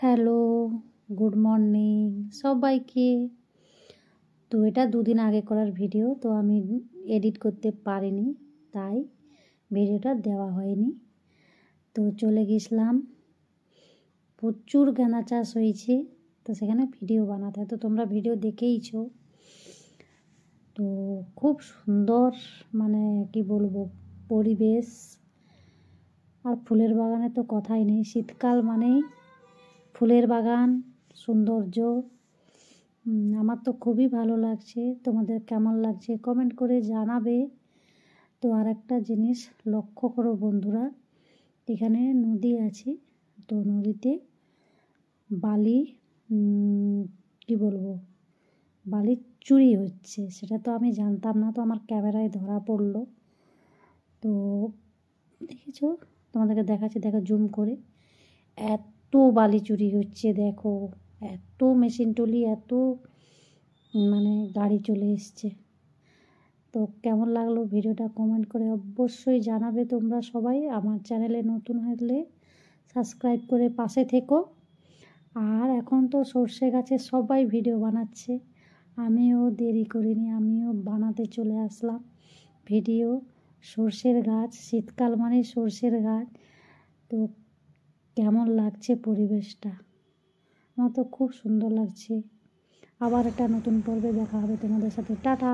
Hello, good morning সবাইকে। তো এটা দুদিন আগে করার ভিডিও, তো আমি এডিট করতে পারিনি, তাই ভিডিওটা দেওয়া হয়নি। তো চলে গেছিলাম, প্রচুর গাঁদা চাষ হয়েছে, তো সেখানে ভিডিও বানাতে হয়। তো তোমরা ভিডিও দেখেইছো। তো খুব সুন্দর, মানে কি বলবো, পরিবেশ। আর ফুলের বাগানে তো কথাই নেই, শীতকাল মানেই ফুলের বাগান, সৌন্দর্য। আমার তো খুবই ভালো লাগছে। তোমাদের কেমন লাগছে কমেন্ট করে জানাবে। তো আর একটা জিনিস লক্ষ্য করো বন্ধুরা, এখানে নদী আছে, তো নদীতে বালি কি বলবো, বালি চুরি হচ্ছে, সেটা তো আমি জানতাম না, তো আমার ক্যামেরায় ধরা পড়লো। তো দেখেছো, তোমাদেরকে দেখাচ্ছি, দেখো জুম করে, এত বালি চুরি হচ্ছে, দেখো এত মেশিন টলি, এত মানে গাড়ি চলে এসছে। তো কেমন লাগলো ভিডিওটা কমেন্ট করে অবশ্যই জানাবে তোমরা সবাই। আমার চ্যানেলে নতুন হলে সাবস্ক্রাইব করে পাশে থেকো। আর এখন তো সর্ষে গাছে সবাই ভিডিও বানাচ্ছে, আমিও দেরি করিনি, আমিও বানাতে চলে আসলাম ভিডিও। সর্ষের গাছ, শীতকাল মানে সর্ষের গাছ। তো কেমন লাগছে পরিবেশটা, আমার তো খুব সুন্দর লাগছে। আবার একটা নতুন পর্বে দেখা হবে তোমাদের সাথে। টাটা।